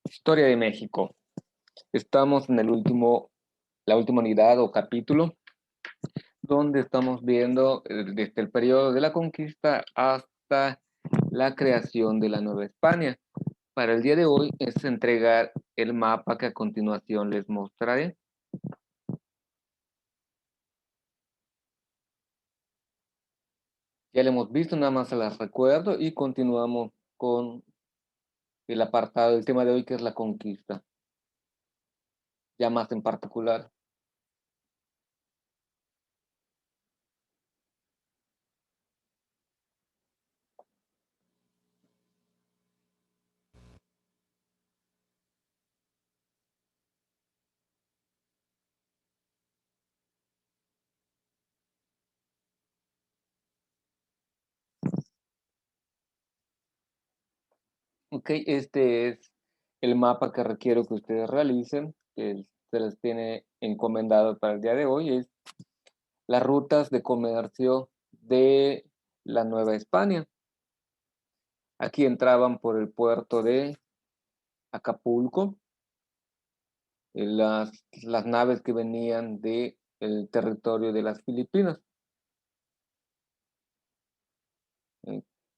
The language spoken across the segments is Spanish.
Historia de México. Estamos en la última unidad o capítulo, donde estamos viendo desde el periodo de la conquista hasta la creación de la Nueva España. Para el día de hoy es entregar el mapa que a continuación les mostraré. Ya lo hemos visto, nada más se las recuerdo y continuamos con el apartado del tema de hoy, que es la conquista, ya más en particular. Ok, este es el mapa que requiero que ustedes realicen, que se les tiene encomendado para el día de hoy. Es las rutas de comercio de la Nueva España. Aquí entraban por el puerto de Acapulco, las naves que venían del territorio de las Filipinas.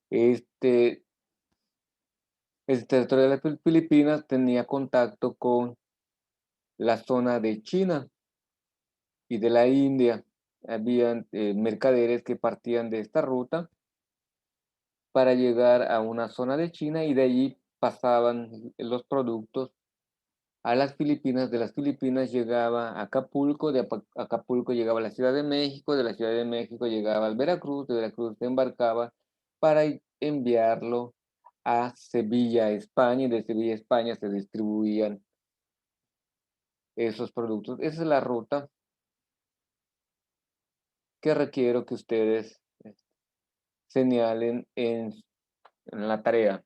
Este, este territorio de las Filipinas tenía contacto con la zona de China y de la India. Habían mercaderes que partían de esta ruta para llegar a una zona de China y de allí pasaban los productos a las Filipinas. De las Filipinas llegaba a Acapulco, de Acapulco llegaba a la Ciudad de México, de la Ciudad de México llegaba al Veracruz, de Veracruz se embarcaba para enviarlo a Sevilla, España, y de Sevilla, España se distribuían esos productos. Esa es la ruta que requiero que ustedes señalen en la tarea.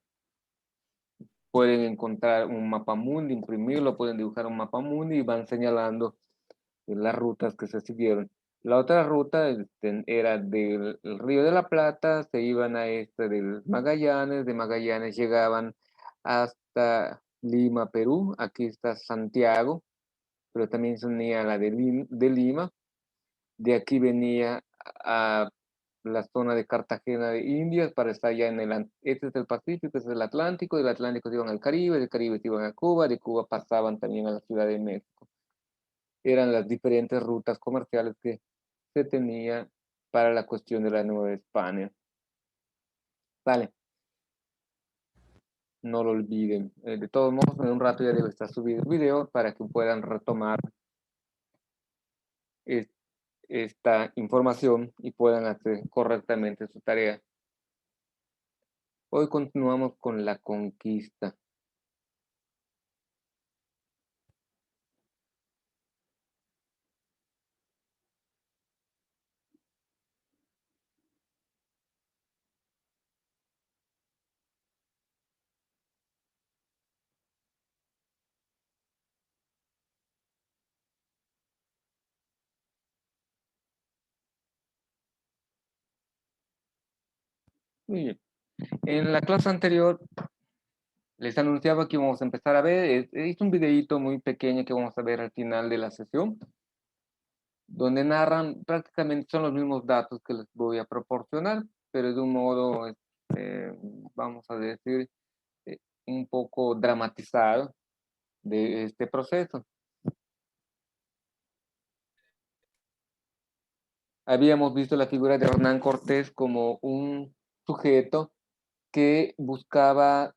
Pueden encontrar un mapa mundi, imprimirlo, pueden dibujar un mapa mundi y van señalando las rutas que se siguieron. La otra ruta era del Río de la Plata, se iban a del Magallanes, de Magallanes llegaban hasta Lima, Perú. Aquí está Santiago, pero también se unía a la de Lima. De aquí venía a la zona de Cartagena de Indias para estar ya este es el Pacífico, este es el Atlántico, del Atlántico se iban al Caribe, del Caribe se iban a Cuba, de Cuba pasaban también a la Ciudad de México. Eran las diferentes rutas comerciales que se tenía para la cuestión de la Nueva España. Vale, no lo olviden. De todos modos, en un rato ya debe estar subido el video para que puedan retomar esta información y puedan hacer correctamente su tarea. Hoy continuamos con la conquista. Muy bien. En la clase anterior les anunciaba que íbamos a empezar a ver, hice un videito muy pequeño que vamos a ver al final de la sesión, donde narran prácticamente son los mismos datos que les voy a proporcionar, pero de un modo, vamos a decir, eh, un poco dramatizado de este proceso. Habíamos visto la figura de Hernán Cortés como un sujeto que buscaba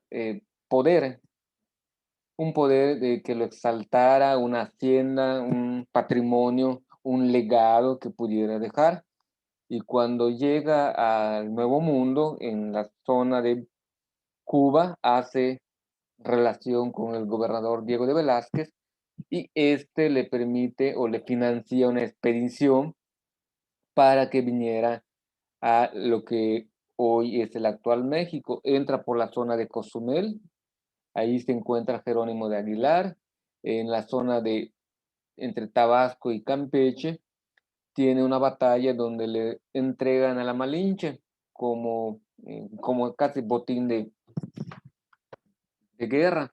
poder, un poder de que lo exaltara, una hacienda, un patrimonio, un legado que pudiera dejar. Y cuando llega al Nuevo Mundo, en la zona de Cuba, hace relación con el gobernador Diego de Velázquez y este le permite o le financia una expedición para que viniera a lo que hoy es el actual México. Entra por la zona de Cozumel, ahí se encuentra Jerónimo de Aguilar, en la zona de entre Tabasco y Campeche, tiene una batalla donde le entregan a la Malinche como casi botín de guerra.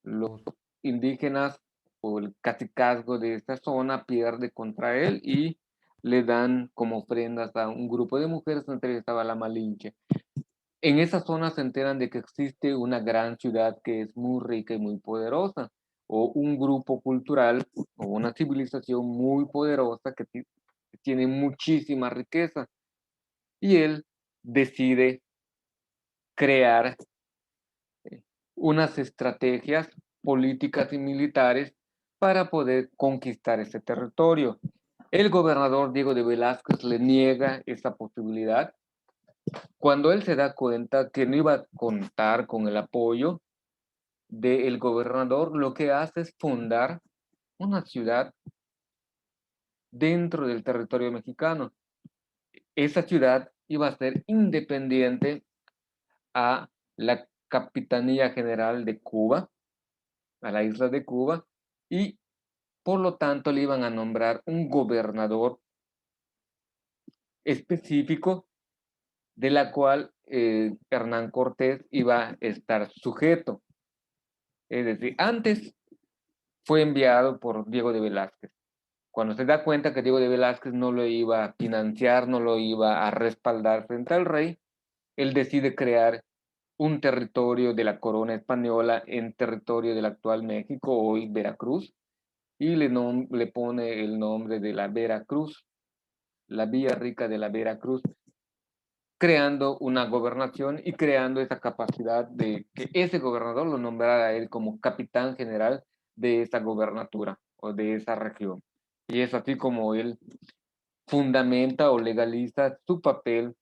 los indígenas o el cacicazgo de esta zona pierde contra él y le dan como ofrendas a un grupo de mujeres, entre ellas estaba la Malinche. En esa zona se enteran de que existe una gran ciudad que es muy rica y muy poderosa, o un grupo cultural o una civilización muy poderosa que tiene muchísima riqueza. Y él decide crear unas estrategias políticas y militares para poder conquistar ese territorio. El gobernador Diego de Velázquez le niega esa posibilidad. Cuando él se da cuenta que no iba a contar con el apoyo del gobernador, lo que hace es fundar una ciudad dentro del territorio mexicano. Esa ciudad iba a ser independiente a la Capitanía General de Cuba, a la isla de Cuba, y por lo tanto le iban a nombrar un gobernador específico de la cual Hernán Cortés iba a estar sujeto. Es decir, antes fue enviado por Diego de Velázquez. Cuando se da cuenta que Diego de Velázquez no lo iba a financiar, no lo iba a respaldar frente al rey, él decide crear un territorio de la corona española en territorio del actual México, hoy Veracruz, y le pone el nombre de la Veracruz, la Villa Rica de la Veracruz, creando una gobernación y creando esa capacidad de que ese gobernador lo nombrara a él como capitán general de esa gobernatura o de esa región. Y es así como él fundamenta o legaliza su papel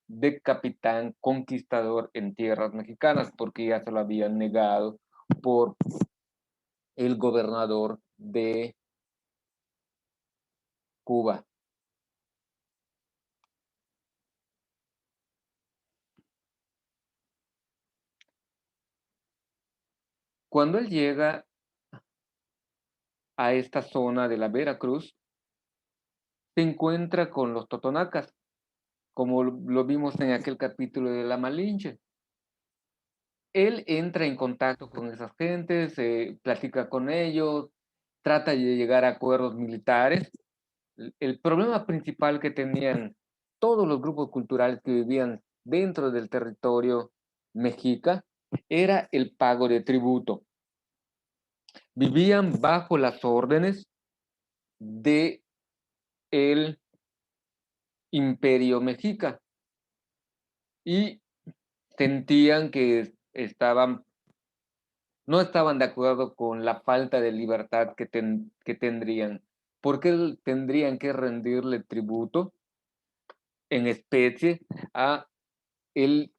de capitán conquistador en tierras mexicanas, porque ya se lo habían negado por el gobernador de Cuba. Cuando él llega a esta zona de la Veracruz, se encuentra con los totonacas, como lo vimos en aquel capítulo de la Malinche. Él entra en contacto con esas gentes, platica con ellos, trata de llegar a acuerdos militares. El problema principal que tenían todos los grupos culturales que vivían dentro del territorio mexica era el pago de tributo. Vivían bajo las órdenes de el imperio mexica y sentían que no estaban de acuerdo con la falta de libertad que tendrían, porque tendrían que rendirle tributo en especie a el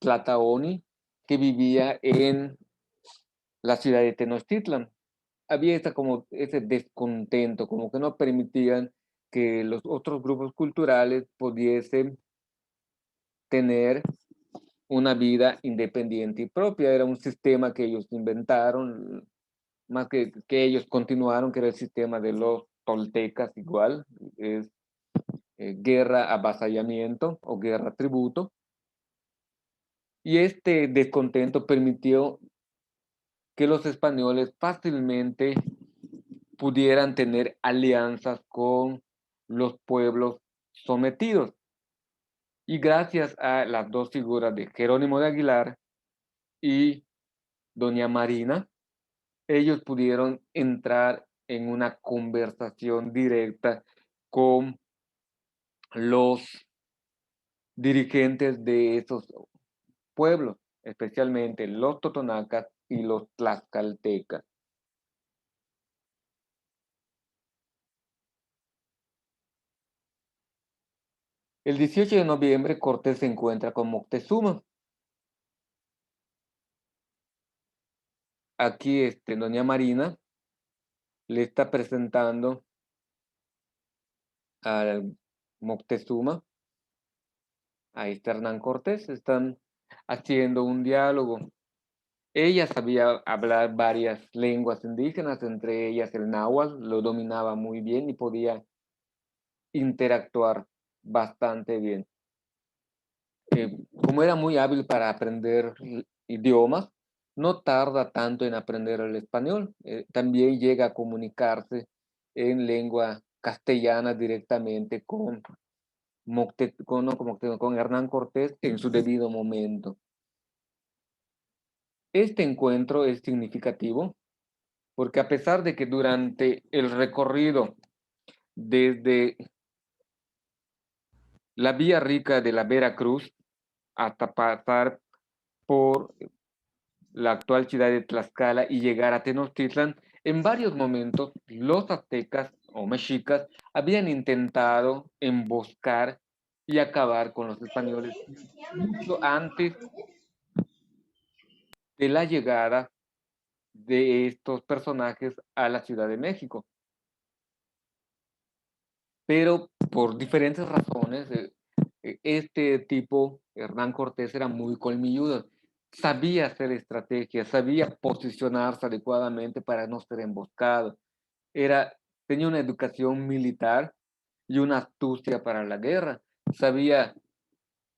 Tlataoni que vivía en la ciudad de Tenochtitlan. Había como ese descontento, como que no permitían que los otros grupos culturales pudiesen tener una vida independiente y propia. Era un sistema que ellos inventaron, más que ellos continuaron, que era el sistema de los toltecas igual, es guerra avasallamiento o guerra tributo. Y este descontento permitió que los españoles fácilmente pudieran tener alianzas con los pueblos sometidos. Y gracias a las dos figuras de Jerónimo de Aguilar y Doña Marina, ellos pudieron entrar en una conversación directa con los dirigentes de esos pueblos, especialmente los totonacas y los tlaxcaltecas. El 18 de noviembre, Cortés se encuentra con Moctezuma. Aquí, doña Marina le está presentando al Moctezuma, a Hernán Cortés. Están haciendo un diálogo. Ella sabía hablar varias lenguas indígenas, entre ellas el náhuatl, lo dominaba muy bien y podía interactuar bastante bien. Como era muy hábil para aprender idiomas, no tarda tanto en aprender el español. También llega a comunicarse en lengua castellana directamente con, no, con Hernán Cortés en su debido momento. Este encuentro es significativo porque a pesar de que durante el recorrido desde la Vía Rica de la Veracruz hasta pasar por la actual ciudad de Tlaxcala y llegar a Tenochtitlan, en varios momentos los aztecas o mexicas habían intentado emboscar y acabar con los españoles mucho antes de la llegada de estos personajes a la Ciudad de México. Pero por diferentes razones, este tipo, Hernán Cortés, era muy colmilludo. Sabía hacer estrategias, sabía posicionarse adecuadamente para no ser emboscado. Tenía una educación militar y una astucia para la guerra. Sabía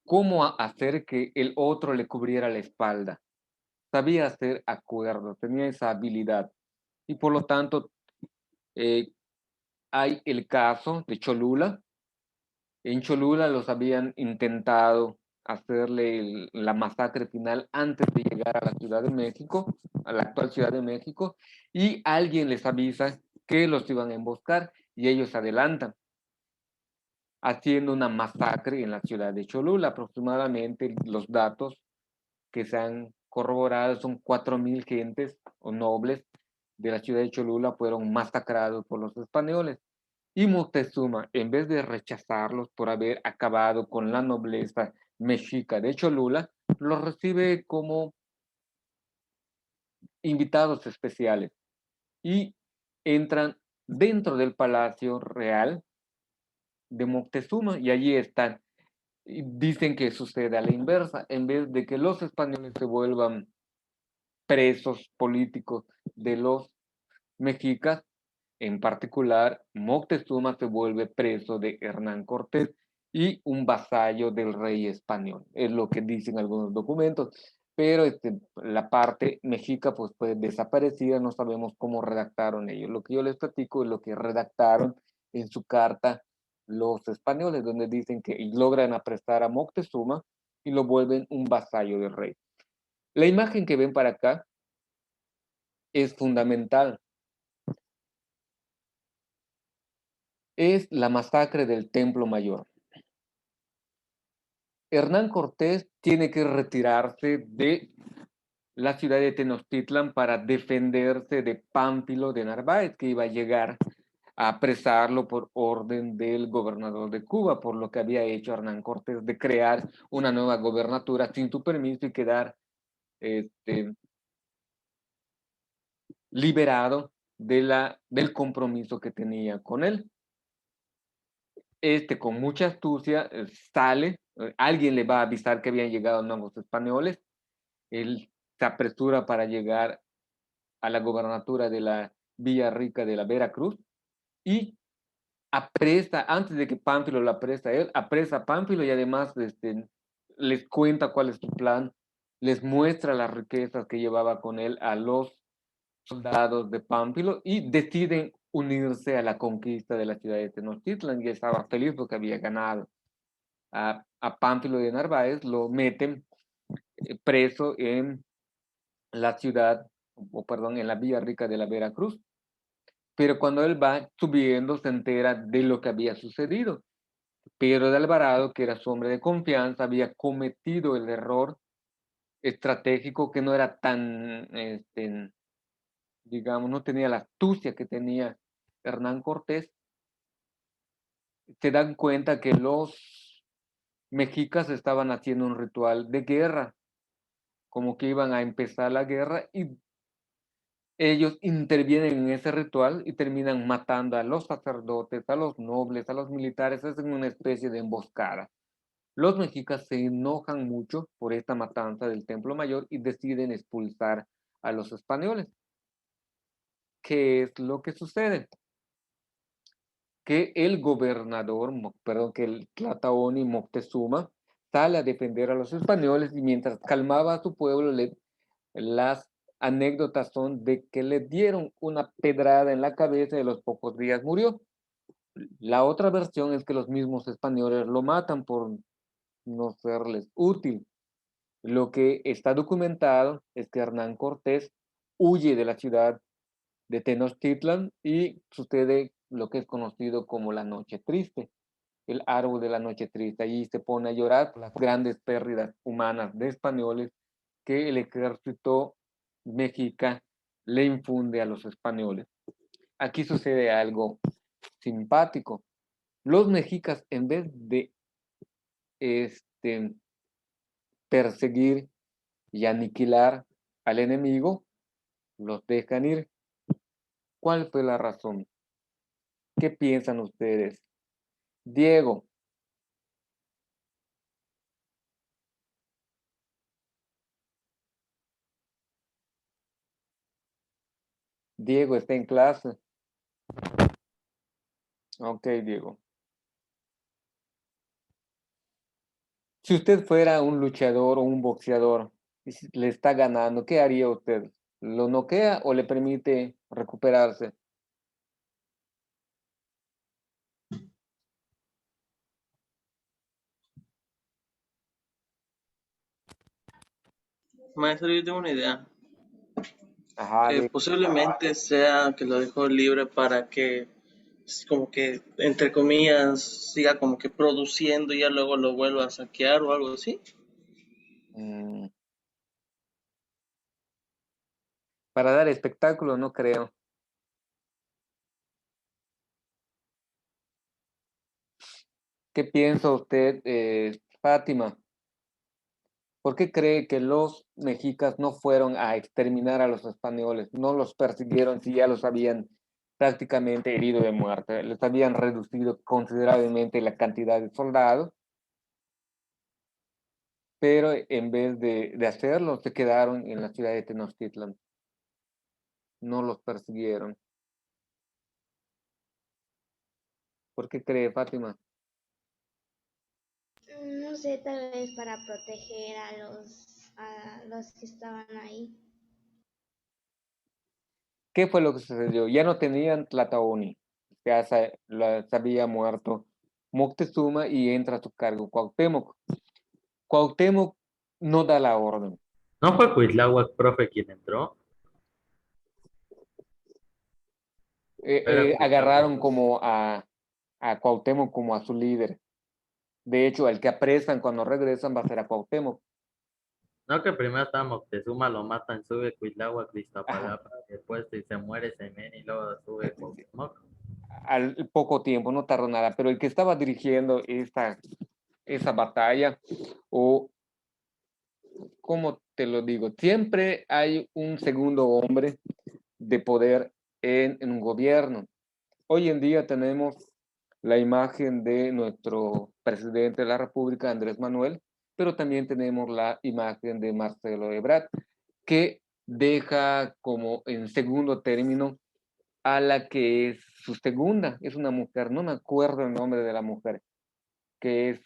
cómo hacer que el otro le cubriera la espalda. Sabía hacer acuerdos, tenía esa habilidad. Y por lo tanto, eh, hay el caso de Cholula. En Cholula los habían intentado hacerle la masacre final antes de llegar a la Ciudad de México, a la actual Ciudad de México, y alguien les avisa que los iban a emboscar y ellos adelantan, haciendo una masacre en la ciudad de Cholula. Aproximadamente los datos que se han corroborado son 4,000 gentes o nobles de la ciudad de Cholula fueron masacrados por los españoles. Y Moctezuma, en vez de rechazarlos por haber acabado con la nobleza mexica de Cholula, los recibe como invitados especiales y entran dentro del Palacio Real de Moctezuma y allí están. Y dicen que sucede a la inversa, en vez de que los españoles se vuelvan presos políticos de los mexicas, en particular, Moctezuma se vuelve preso de Hernán Cortés y un vasallo del rey español. Es lo que dicen algunos documentos. Pero la parte mexica pues desaparecida, no sabemos cómo redactaron ellos. Lo que yo les platico es lo que redactaron en su carta los españoles, donde dicen que logran apresar a Moctezuma y lo vuelven un vasallo del rey. La imagen que ven para acá es fundamental. Es la masacre del Templo Mayor. Hernán Cortés tiene que retirarse de la ciudad de Tenochtitlan para defenderse de Pánfilo de Narváez, que iba a llegar a apresarlo por orden del gobernador de Cuba, por lo que había hecho Hernán Cortés de crear una nueva gobernatura sin su permiso y quedar liberado del compromiso que tenía con él. Con mucha astucia sale, alguien le va a avisar que habían llegado nuevos españoles, él se apresura para llegar a la gobernatura de la Villa Rica de la Veracruz y apresa, antes de que Pánfilo lo apresa a él, apresa a Pánfilo y además les cuenta cuál es su plan, les muestra las riquezas que llevaba con él a los soldados de Pánfilo y deciden unirse a la conquista de la ciudad de Tenochtitlan y estaba feliz porque había ganado. A Pánfilo de Narváez lo meten preso en la ciudad, o perdón, en la Villa Rica de la Veracruz. Pero cuando él va subiendo se entera de lo que había sucedido. Pedro de Alvarado, que era su hombre de confianza, había cometido el error estratégico que no era tan, digamos, no tenía la astucia que tenía Hernán Cortés. Se dan cuenta que los mexicas estaban haciendo un ritual de guerra, como que iban a empezar la guerra y ellos intervienen en ese ritual y terminan matando a los sacerdotes, a los nobles, a los militares, hacen una especie de emboscada. Los mexicas se enojan mucho por esta matanza del Templo Mayor y deciden expulsar a los españoles. ¿Qué es lo que sucede? Que el gobernador, perdón, que el Tlatoani Moctezuma sale a defender a los españoles y mientras calmaba a su pueblo le Las anécdotas son de que le dieron una pedrada en la cabeza y a los pocos días murió. La otra versión es que los mismos españoles lo matan por no serles útil. Lo que está documentado es que Hernán Cortés huye de la ciudad de Tenochtitlan y sucede lo que es conocido como la Noche Triste, el árbol de la Noche Triste. Allí se pone a llorar por las grandes pérdidas humanas de españoles que el ejército mexica le infunde a los españoles. Aquí sucede algo simpático. Los mexicas, en vez de perseguir y aniquilar al enemigo, los dejan ir. ¿Cuál fue la razón? ¿Qué piensan ustedes? Diego. Diego está en clase. Ok, Diego. Si usted fuera un luchador o un boxeador y si le está ganando, ¿qué haría usted? ¿Lo noquea o le permite recuperarse? Maestro, yo tengo una idea. Ajá, Posiblemente sea que lo dejo libre para que, como que, entre comillas, siga como que produciendo y ya luego lo vuelva a saquear o algo así. mm, para dar espectáculo, no creo. ¿Qué piensa usted, Fátima? ¿Por qué cree que los mexicas no fueron a exterminar a los españoles? No los persiguieron si ya los habían prácticamente herido de muerte. Les habían reducido considerablemente la cantidad de soldados, pero en vez de hacerlo, se quedaron en la ciudad de Tenochtitlan. No los persiguieron. ¿Por qué cree, Fátima? No sé, tal vez para proteger a los que estaban ahí. ¿Qué fue lo que sucedió? Ya no tenían Tlatoani. Ya se había muerto Moctezuma y entra a su cargo Cuauhtémoc. Cuauhtémoc no da la orden. ¿No fue Cuitláhuac, profe, quien entró? Era Cuitláhuac. Agarraron como a Cuauhtémoc como a su líder. De hecho, el que apresan cuando regresan va a ser a Cuauhtémoc. No, que primero estaba Moctezuma, lo matan, sube Cuitláhuac de Ajá. Iztapalapa, después se muere Semen y luego sube Cuauhtémoc. Al poco tiempo, no tardó nada, pero el que estaba dirigiendo esa batalla, o ¿cómo te lo digo? Siempre hay un segundo hombre de poder en un gobierno. Hoy en día tenemos la imagen de nuestro presidente de la República, Andrés Manuel, pero también tenemos la imagen de Marcelo Ebrard, que deja como en segundo término a la que es su segunda, es una mujer, no me acuerdo el nombre de la mujer, que es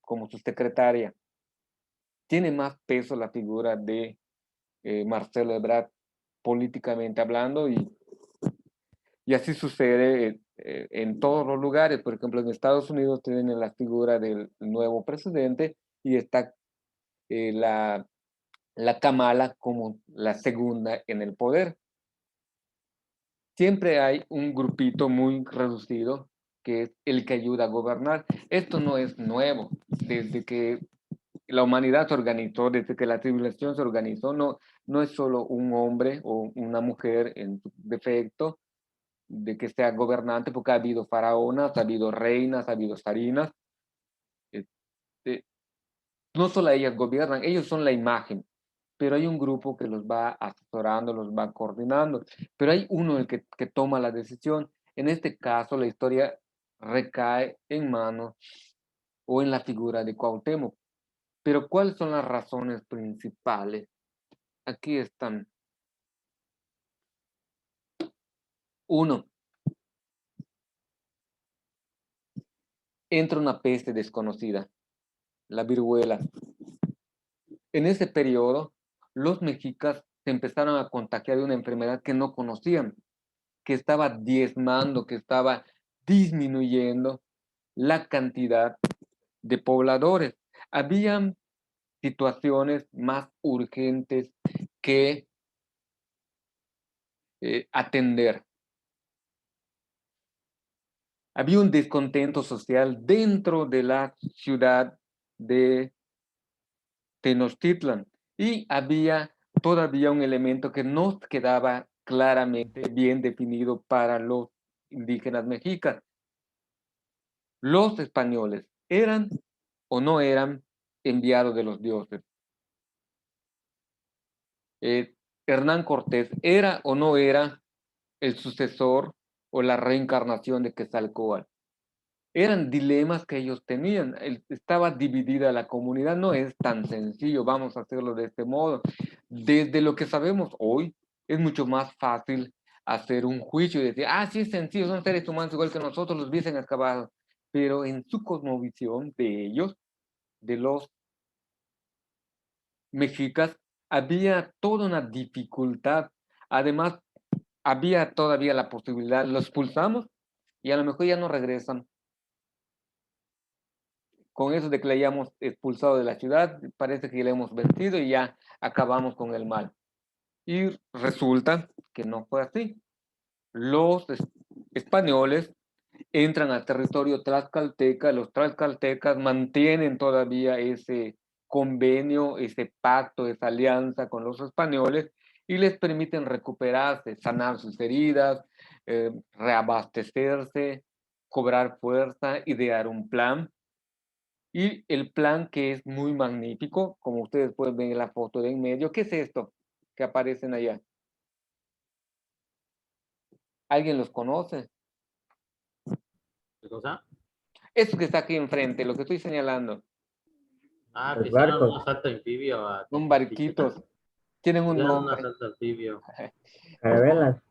como su secretaria. Tiene más peso la figura de Marcelo Ebrard políticamente hablando y así sucede en todos los lugares. Por ejemplo, en Estados Unidos tienen la figura del nuevo presidente y está la Kamala como la segunda en el poder. Siempre hay un grupito muy reducido que es el que ayuda a gobernar. Esto no es nuevo. Desde que la humanidad se organizó, desde que la civilización se organizó, no es solo un hombre o una mujer en su defecto de que sea gobernante, porque ha habido faraonas, ha habido reinas, ha habido zarinas. Este, no solo ellas gobiernan, ellos son la imagen, pero hay un grupo que los va asesorando, los va coordinando, pero hay uno el que toma la decisión. En este caso, la historia recae en manos o en la figura de Cuauhtémoc. Pero ¿cuáles son las razones principales? Aquí están. Uno, entra una peste desconocida, la viruela. En ese periodo, los mexicas se empezaron a contagiar de una enfermedad que no conocían, que estaba diezmando, que estaba disminuyendo la cantidad de pobladores. Habían situaciones más urgentes que atender. Había un descontento social dentro de la ciudad de Tenochtitlan y había todavía un elemento que no quedaba claramente bien definido para los indígenas mexicas. Los españoles eran o no eran enviados de los dioses. Hernán Cortés era o no era el sucesor o la reencarnación de Quetzalcóatl. Eran dilemas que ellos tenían. Estaba dividida la comunidad, no es tan sencillo, vamos a hacerlo de este modo. Desde lo que sabemos hoy, es mucho más fácil hacer un juicio y decir, sí es sencillo, son seres humanos igual que nosotros, los hubiesen acabado. Pero en su cosmovisión de ellos, de los mexicas, había toda una dificultad. Además, había todavía la posibilidad, los expulsamos y a lo mejor ya no regresan. Con eso de que le hayamos expulsado de la ciudad, parece que le hemos vencido y ya acabamos con el mal. Y resulta que no fue así. Los españoles entran al territorio tlaxcalteca, los tlaxcaltecas mantienen todavía ese convenio, ese pacto, esa alianza con los españoles y les permiten recuperarse, sanar sus heridas, reabastecerse, cobrar fuerza, idear un plan. Y el plan que es muy magnífico, como ustedes pueden ver en la foto de en medio, ¿qué es esto que aparecen allá? ¿Alguien los conoce? ¿Qué cosa? Esto que está aquí enfrente, lo que estoy señalando, Ah, que Los hicieron un barcos, asalto anfibio a son Tenochtitlan. barquitos, tienen un Hicieron un nombre, asalto anfibio. carabelas.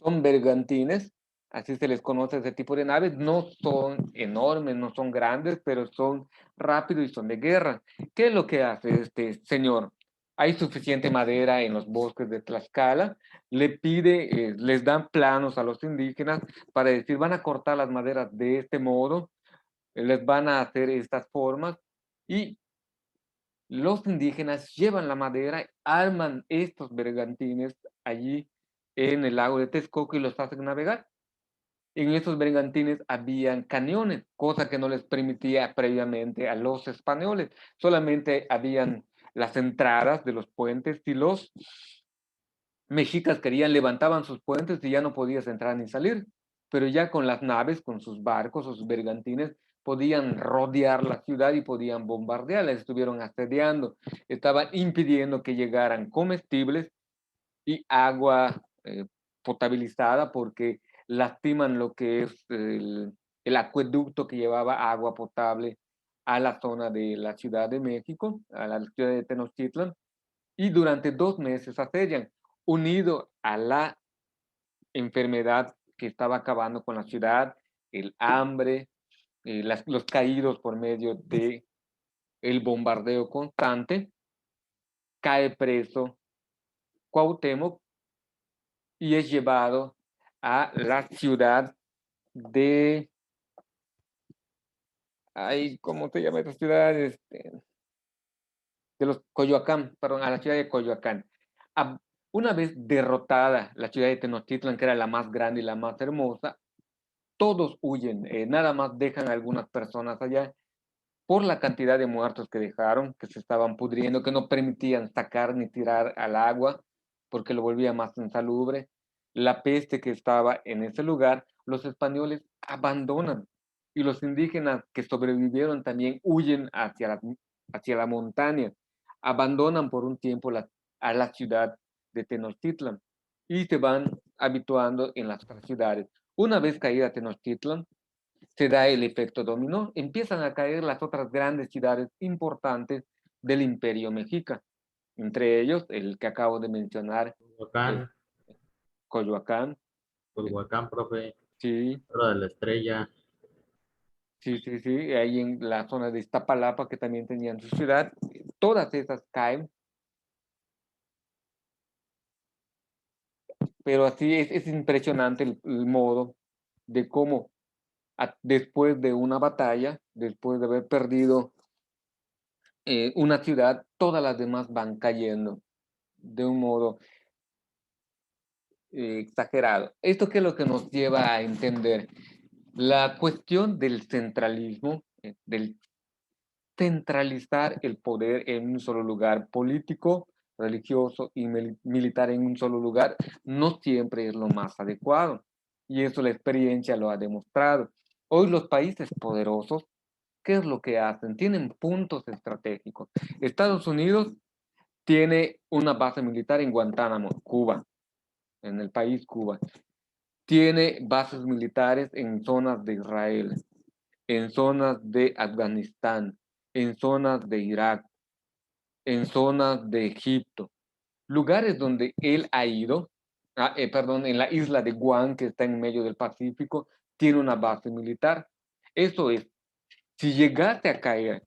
son bergantines, así se les conoce a ese tipo de naves, no son enormes, no son grandes, pero son rápidos y son de guerra. ¿Qué es lo que hace este señor? Hay suficiente madera en los bosques de Tlaxcala, le pide, les dan planos a los indígenas para decir, van a cortar las maderas de este modo, les van a hacer estas formas y los indígenas llevan la madera, arman estos bergantines allí en el lago de Texcoco y los hacen navegar. En esos bergantines habían cañones, cosa que no les permitía previamente a los españoles. Solamente habían las entradas de los puentes y los mexicas querían, levantaban sus puentes y ya no podías entrar ni salir. Pero ya con las naves, con sus barcos o sus bergantines, podían rodear la ciudad y podían bombardearla. Estuvieron asediando, estaban impidiendo que llegaran comestibles y agua potabilizada porque lastiman lo que es el acueducto que llevaba agua potable a la zona de la Ciudad de México, a la ciudad de Tenochtitlan, y durante 2 meses asedian, unido a la enfermedad que estaba acabando con la ciudad, el hambre, los caídos por medio de el bombardeo constante, cae preso Cuauhtémoc y es llevado a la ciudad de, ¿cómo se llama esta ciudad? De los Coyoacán, perdón, a la ciudad de Coyoacán. Una vez derrotada la ciudad de Tenochtitlan, que era la más grande y la más hermosa, todos huyen, nada más dejan algunas personas allá por la cantidad de muertos que dejaron, que se estaban pudriendo, que no permitían sacar ni tirar al agua, porque lo volvía más insalubre. La peste que estaba en ese lugar, los españoles abandonan y los indígenas que sobrevivieron también huyen hacia la montaña, abandonan por un tiempo a la ciudad de Tenochtitlan y se van habituando en las otras ciudades. Una vez caída Tenochtitlan, se da el efecto dominó, empiezan a caer las otras grandes ciudades importantes del Imperio Mexica, entre ellos el que acabo de mencionar, Culhuacán, Coyoacán, Culhuacán, profe. sí, Cerro de la Estrella. sí, ahí en la zona de Iztapalapa, que también tenían su ciudad, todas esas caen pero así es impresionante el modo de cómo después de una batalla, después de haber perdido una ciudad, todas las demás van cayendo de un modo exagerado. ¿Esto qué es lo que nos lleva a entender? La cuestión del centralismo, del centralizar el poder en un solo lugar político, religioso y militar en un solo lugar, no siempre es lo más adecuado. Y eso la experiencia lo ha demostrado. Hoy los países poderosos, ¿qué es lo que hacen? Tienen puntos estratégicos. Estados Unidos tiene una base militar en Guantánamo, Cuba, en el país Cuba. Tiene bases militares en zonas de Israel, en zonas de Afganistán, en zonas de Irak, en zonas de Egipto, lugares donde él ha ido, en la isla de Guam, que está en medio del Pacífico, tiene una base militar. Eso es, si llegase a caer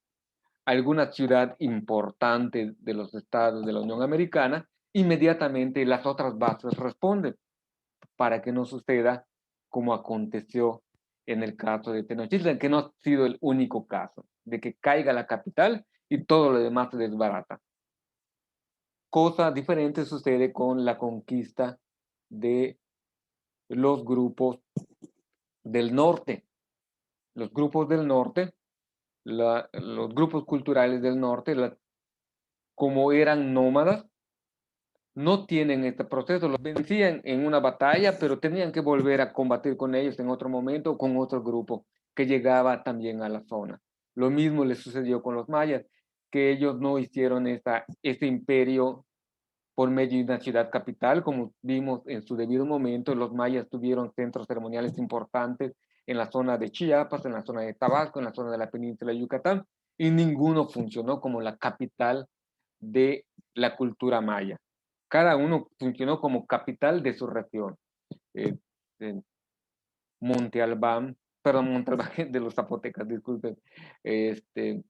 alguna ciudad importante de los estados de la Unión Americana, inmediatamente las otras bases responden para que no suceda como aconteció en el caso de Tenochtitlan, que no ha sido el único caso, de que caiga la capital y todo lo demás se desbarata. Cosa diferente sucede con la conquista de los grupos del norte. Los grupos del norte, los grupos culturales del norte, como eran nómadas, no tienen este proceso, los vencían en una batalla, pero tenían que volver a combatir con ellos en otro momento con otro grupo que llegaba también a la zona. Lo mismo les sucedió con los mayas, que ellos no hicieron este imperio por medio de una ciudad capital, como vimos en su debido momento. Los mayas tuvieron centros ceremoniales importantes en la zona de Chiapas, en la zona de Tabasco, en la zona de la península de Yucatán, y ninguno funcionó como la capital de la cultura maya. Cada uno funcionó como capital de su región. Monte Albán, de los zapotecas, disculpen. Se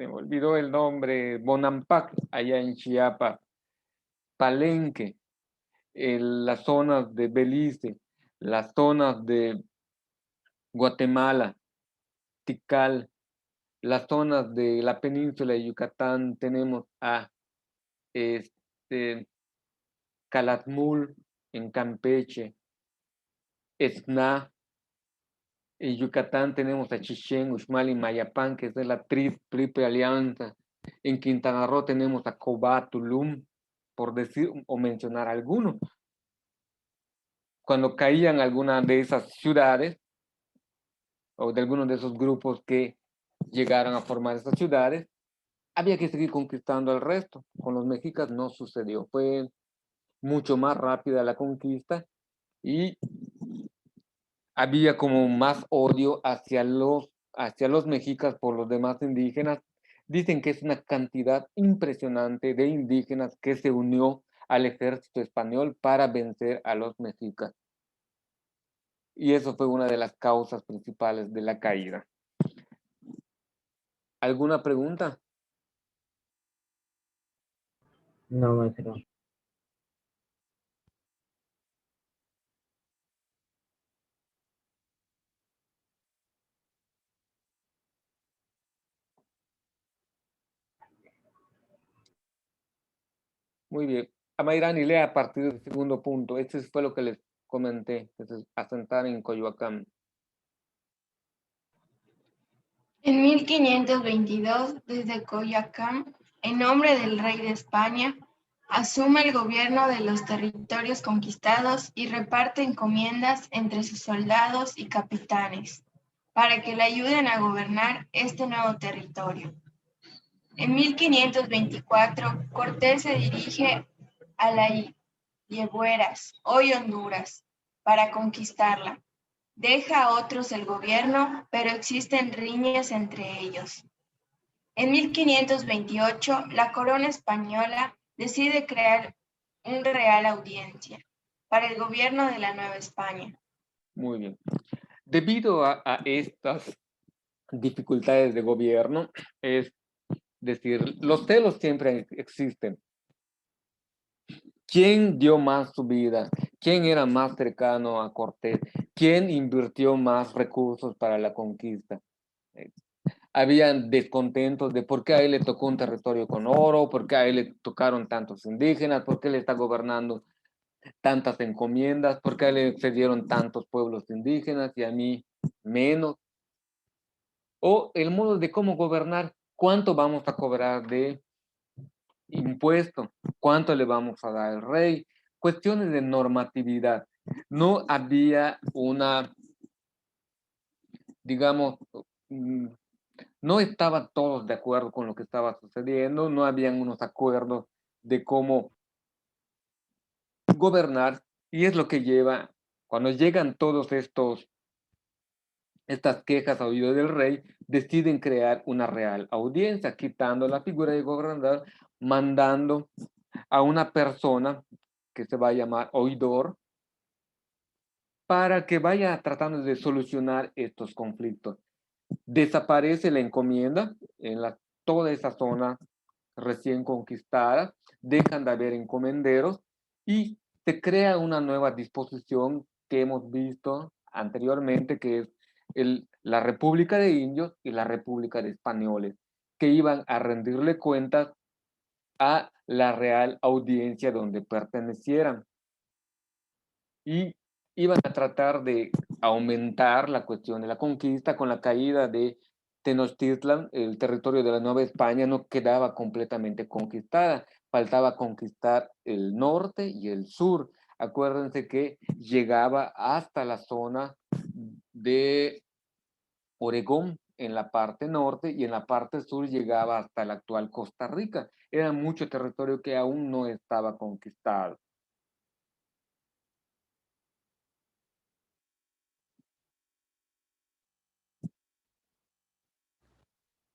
me olvidó el nombre, Bonampak, allá en Chiapas, Palenque, las zonas de Belice, las zonas de Guatemala, Tikal, las zonas de la península de Yucatán, tenemos a Calakmul en Campeche, Esna, en Yucatán tenemos a Chichén, Uxmal y Mayapán, que es de la Triple Alianza. En Quintana Roo tenemos a Cobá, Tulum, por decir o mencionar algunos. Cuando caían algunas de esas ciudades, o de algunos de esos grupos que llegaron a formar esas ciudades, había que seguir conquistando al resto. Con los mexicas no sucedió, fue mucho más rápida la conquista y había como más odio hacia los mexicas por los demás indígenas. Dicen que es una cantidad impresionante de indígenas que se unió al ejército español para vencer a los mexicas. Y eso fue una de las causas principales de la caída. ¿Alguna pregunta? No, maestro. Muy bien. Amairani, lea a partir del segundo punto. Este fue lo que les comenté, asentar en Coyoacán. En 1522, desde Coyoacán, en nombre del rey de España, asume el gobierno de los territorios conquistados y reparte encomiendas entre sus soldados y capitanes, para que le ayuden a gobernar este nuevo territorio. En 1524, Cortés se dirige a la Yegueras, hoy Honduras, para conquistarla. Deja a otros el gobierno, pero existen riñas entre ellos. En 1528, la corona española decide crear un Real Audiencia para el gobierno de la Nueva España. Muy bien. Debido a estas dificultades de gobierno, es decir, los celos siempre existen. ¿Quién dio más su vida? ¿Quién era más cercano a Cortés? ¿Quién invirtió más recursos para la conquista? Habían descontentos de por qué a él le tocó un territorio con oro, por qué a él le tocaron tantos indígenas, por qué él está gobernando tantas encomiendas, por qué a él le cedieron tantos pueblos indígenas y a mí menos. O el modo de cómo gobernar, cuánto vamos a cobrar de impuesto, cuánto le vamos a dar al rey, cuestiones de normatividad. No había una, digamos, no estaban todos de acuerdo con lo que estaba sucediendo, no habían unos acuerdos de cómo gobernar, y es lo que lleva, cuando llegan todos estas quejas a oído del rey, deciden crear una real audiencia, quitando la figura de gobernador, mandando a una persona que se va a llamar oidor, para que vaya tratando de solucionar estos conflictos. Desaparece la encomienda en toda esa zona recién conquistada, dejan de haber encomenderos y se crea una nueva disposición que hemos visto anteriormente, que es la República de Indios y la República de Españoles, que iban a rendirle cuentas a la Real Audiencia donde pertenecieran. Y iban a tratar de aumentar la cuestión de la conquista. Con la caída de Tenochtitlan, el territorio de la Nueva España no quedaba completamente conquistada, faltaba conquistar el norte y el sur. Acuérdense que llegaba hasta la zona de Oregón en la parte norte y en la parte sur llegaba hasta la actual Costa Rica. Era mucho territorio que aún no estaba conquistado.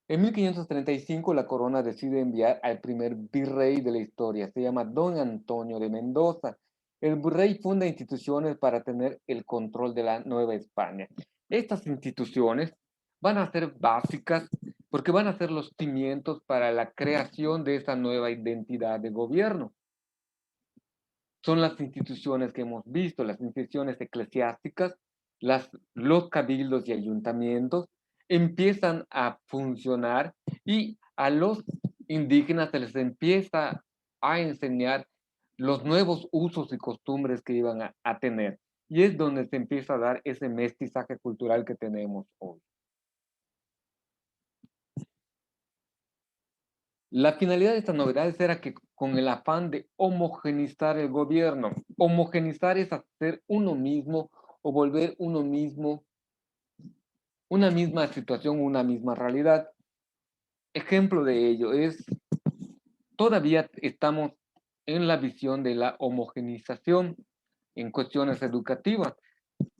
En 1535 la corona decide enviar al primer virrey de la historia, se llama Don Antonio de Mendoza. El virrey funda instituciones para tener el control de la Nueva España. Estas instituciones van a ser básicas porque van a ser los cimientos para la creación de esta nueva identidad de gobierno. Son las instituciones que hemos visto, las instituciones eclesiásticas, los cabildos y ayuntamientos, empiezan a funcionar y a los indígenas se les empieza a enseñar los nuevos usos y costumbres que iban a tener. Y es donde se empieza a dar ese mestizaje cultural que tenemos hoy. La finalidad de estas novedades era que con el afán de homogenizar el gobierno, homogenizar es hacer uno mismo o volver uno mismo una misma situación, una misma realidad. Ejemplo de ello es, todavía estamos en la visión de la homogenización en cuestiones educativas.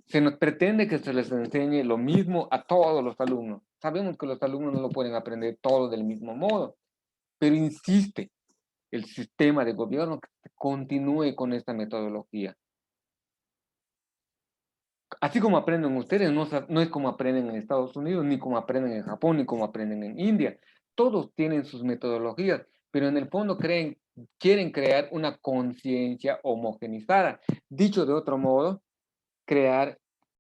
Se nos pretende que se les enseñe lo mismo a todos los alumnos. Sabemos que los alumnos no lo pueden aprender todo del mismo modo, pero insiste el sistema de gobierno que continúe con esta metodología. Así como aprenden ustedes, no es como aprenden en Estados Unidos, ni como aprenden en Japón, ni como aprenden en India. Todos tienen sus metodologías, pero en el fondo quieren crear una conciencia homogenizada. Dicho de otro modo, crear